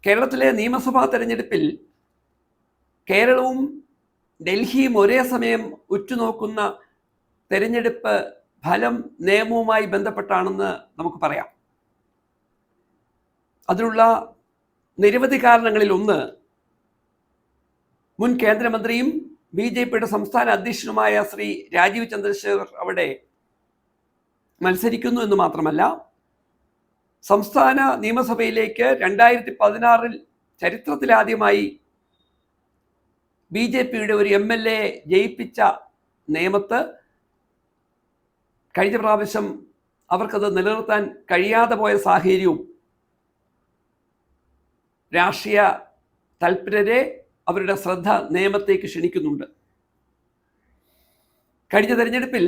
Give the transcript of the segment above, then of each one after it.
കേരളത്തിലെ നിയമസഭാ തെരഞ്ഞെടുപ്പിൽ കേരളവും ഡൽഹിയും ഒരേ സമയം ഉറ്റുനോക്കുന്ന തെരഞ്ഞെടുപ്പ് ഫലം നിയമവുമായി ബന്ധപ്പെട്ടാണെന്ന് നമുക്ക് പറയാം. അതിനുള്ള നിരവധി കാരണങ്ങളിൽ ഒന്ന്, മുൻ കേന്ദ്രമന്ത്രിയും BJPയുടെ സംസ്ഥാന അധ്യക്ഷനുമായ ശ്രീ രാജീവ് ചന്ദ്രശേഖർ അവിടെ മത്സരിക്കുന്നു എന്ന് മാത്രമല്ല, സംസ്ഥാന നിയമസഭയിലേക്ക് 2016 ചരിത്രത്തിലാദ്യമായി BJPയുടെ ഒരു MLA ജയിപ്പിച്ച നേമത്ത് കഴിഞ്ഞ പ്രാവശ്യം അവർക്കത് നിലനിർത്താൻ കഴിയാതെ പോയ സാഹചര്യവും രാഷ്ട്രീയ തൽപരരെ അവരുടെ ശ്രദ്ധ നേമത്തേക്ക് ക്ഷണിക്കുന്നുണ്ട്. കഴിഞ്ഞ തെരഞ്ഞെടുപ്പിൽ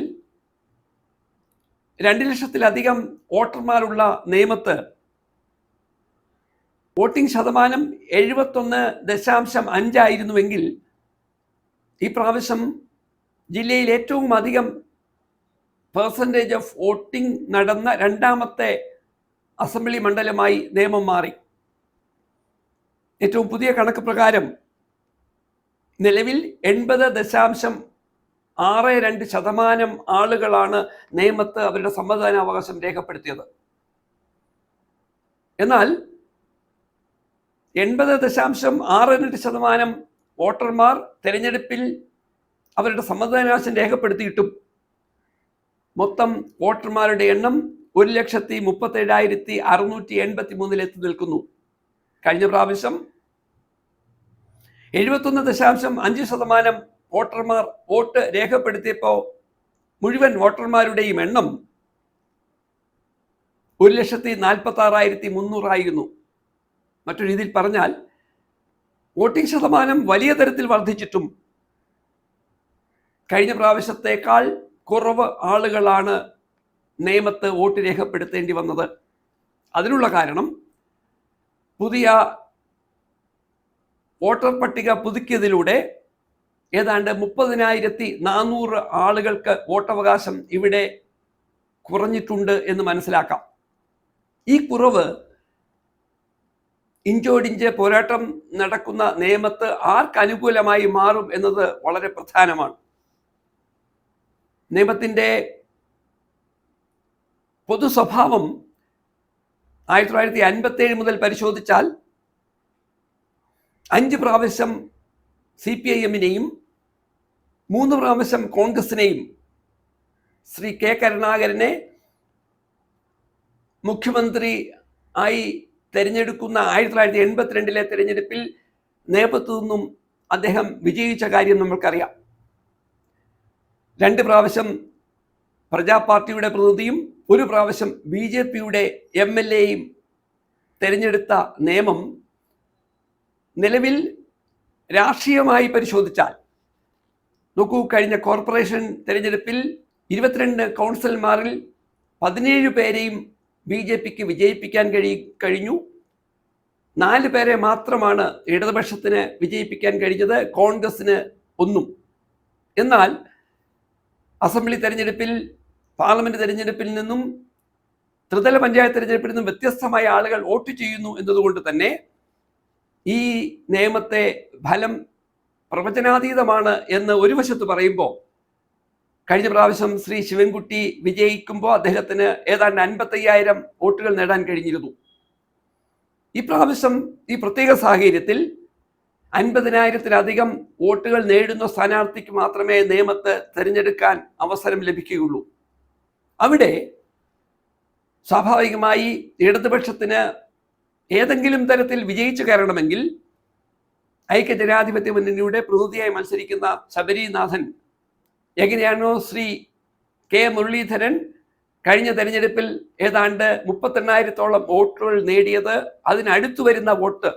2 ലക്ഷത്തിലധികം വോട്ടർമാരുള്ള നേമത്ത് വോട്ടിംഗ് ശതമാനം 71.5 ആയിരുന്നുവെങ്കിൽ ഈ പ്രാവശ്യം ജില്ലയിൽ ഏറ്റവും അധികം പെർസെൻറ്റേജ് ഓഫ് വോട്ടിംഗ് നടന്ന 2ാമത്തെ അസംബ്ലി മണ്ഡലമായി നേമം മാറി. ഏറ്റവും പുതിയ കണക്ക് പ്രകാരം നിലവിൽ 80.62% ആളുകളാണ് നേമത്ത് അവരുടെ സമ്മതിദാനാവകാശം രേഖപ്പെടുത്തിയത്. എന്നാൽ 80.62% വോട്ടർമാർ തെരഞ്ഞെടുപ്പിൽ അവരുടെ സമ്മതിദാനാവകാശം രേഖപ്പെടുത്തിയിട്ടും മൊത്തം വോട്ടർമാരുടെ എണ്ണം 1,37,683 എത്തി നിൽക്കുന്നു. കഴിഞ്ഞ പ്രാവശ്യം 71.5% വോട്ടർമാർ വോട്ട് രേഖപ്പെടുത്തിയപ്പോൾ മുഴുവൻ വോട്ടർമാരുടെയും എണ്ണം 1,46,300 ആയിരുന്നു. മറ്റൊരു രീതിയിൽ പറഞ്ഞാൽ, വോട്ടിംഗ് ശതമാനം വലിയ തരത്തിൽ വർദ്ധിച്ചിട്ടും കഴിഞ്ഞ പ്രാവശ്യത്തേക്കാൾ കുറവ് ആളുകളാണ് നേമത്ത് വോട്ട് രേഖപ്പെടുത്തേണ്ടി വന്നത്. അതിനുള്ള കാരണം, പുതിയ വോട്ടർ പട്ടിക പുതുക്കിയതിലൂടെ ഏതാണ്ട് 30,400 ആളുകൾക്ക് വോട്ടവകാശം ഇവിടെ കുറഞ്ഞിട്ടുണ്ട് എന്ന് മനസ്സിലാക്കാം. ഈ കുറവ് ഇഞ്ചോടിഞ്ച് പോരാട്ടം നടക്കുന്ന നേമത്ത് ആർക്കനുകൂലമായി മാറും എന്നത് വളരെ പ്രധാനമാണ്. നേമത്തിൻ്റെ പൊതു സ്വഭാവം 1957 മുതൽ പരിശോധിച്ചാൽ 5 പ്രാവശ്യം CPIM-നെയും 3 പ്രാവശ്യം കോൺഗ്രസിനെയും ശ്രീ K. കരുണാകരനെ മുഖ്യമന്ത്രി ആയി തെരഞ്ഞെടുക്കുന്ന 1982 തെരഞ്ഞെടുപ്പിൽ നേമത്തു നിന്നും അദ്ദേഹം വിജയിച്ച കാര്യം നമ്മൾക്കറിയാം. 2 പ്രാവശ്യം പ്രജാ പാർട്ടിയുടെ പ്രതിനിധിയും 1 പ്രാവശ്യം BJPയുടെ MLA-യും തെരഞ്ഞെടുത്ത നേമം നിലവിൽ രാഷ്ട്രീയമായി പരിശോധിച്ചാൽ നോക്കൂ, കഴിഞ്ഞ കോർപ്പറേഷൻ തെരഞ്ഞെടുപ്പിൽ 22 കൗൺസിലർമാരിൽ 17 പേരെയും BJPക്ക് വിജയിപ്പിക്കാൻ കഴിഞ്ഞു. 4 പേരെ മാത്രമാണ് ഇടതുപക്ഷത്തിന് വിജയിപ്പിക്കാൻ കഴിഞ്ഞത്, കോൺഗ്രസിന് 1. എന്നാൽ അസംബ്ലി തെരഞ്ഞെടുപ്പിൽ, പാർലമെന്റ് തെരഞ്ഞെടുപ്പിൽ നിന്നും ത്രിതല പഞ്ചായത്ത് തെരഞ്ഞെടുപ്പിൽ നിന്നും വ്യത്യസ്തമായ ആളുകൾ വോട്ട് ചെയ്യുന്നു എന്നതുകൊണ്ട് തന്നെ ഈ നിയമത്തെ ഫലം പ്രവചനാതീതമാണ് എന്ന് ഒരു വശത്ത് പറയുമ്പോൾ, കഴിഞ്ഞ പ്രാവശ്യം ശ്രീ ശിവൻകുട്ടി വിജയിക്കുമ്പോൾ അദ്ദേഹത്തിന് ഏതാണ്ട് 55,000 വോട്ടുകൾ നേടാൻ കഴിഞ്ഞിരുന്നു. ഈ പ്രാവശ്യം ഈ പ്രത്യേക സാഹചര്യത്തിൽ 50,000-ലധികം വോട്ടുകൾ നേടുന്ന സ്ഥാനാർത്ഥിക്ക് മാത്രമേ നേമത്ത് തിരഞ്ഞെടുക്കാൻ അവസരം ലഭിക്കുകയുള്ളൂ. അവിടെ സ്വാഭാവികമായി ഇടതുപക്ഷത്തിന് ഏതെങ്കിലും തരത്തിൽ വിജയിച്ചു കയറണമെങ്കിൽ ഐക്യജനാധിപത്യ മുന്നണിയുടെ പ്രതിനിധിയായി മത്സരിക്കുന്ന ശബരിനാഥൻ എങ്ങനെയാണോ ശ്രീ K. മുരളീധരൻ കഴിഞ്ഞ തെരഞ്ഞെടുപ്പിൽ ഏതാണ്ട് 38,000-ഓളം വോട്ടുകൾ നേടിയത്, അതിനടുത്തു വരുന്ന വോട്ട്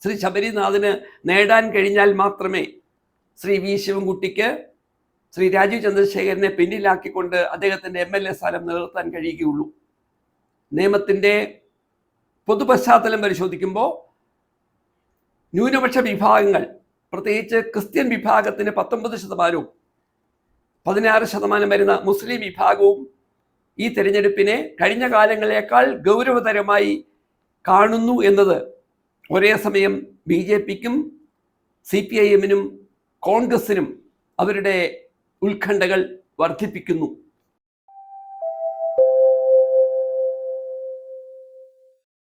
ശ്രീ ശബരിനാഥന് നേടാൻ കഴിഞ്ഞാൽ മാത്രമേ ശ്രീ V. ശിവൻകുട്ടിക്ക് ശ്രീ രാജീവ് ചന്ദ്രശേഖരനെ പിന്നിലാക്കിക്കൊണ്ട് അദ്ദേഹത്തിൻ്റെ MLA സ്ഥാനം നിലനിർത്താൻ കഴിയുകയുള്ളൂ. നിയമത്തിൻ്റെ പൊതുപശ്ചാത്തലം പരിശോധിക്കുമ്പോൾ ന്യൂനപക്ഷ വിഭാഗങ്ങൾ, പ്രത്യേകിച്ച് ക്രിസ്ത്യൻ വിഭാഗത്തിന് 19%, 16% വരുന്ന മുസ്ലിം വിഭാഗവും ഈ തെരഞ്ഞെടുപ്പിനെ കഴിഞ്ഞ കാലങ്ങളേക്കാൾ ഗൗരവതരമായി കാണുന്നു എന്നത് ഒരേ സമയം BJPക്കും CPIM-നും കോൺഗ്രസിനും അവരുടെ ഉത്കണ്ഠകൾ വർദ്ധിപ്പിക്കുന്നു.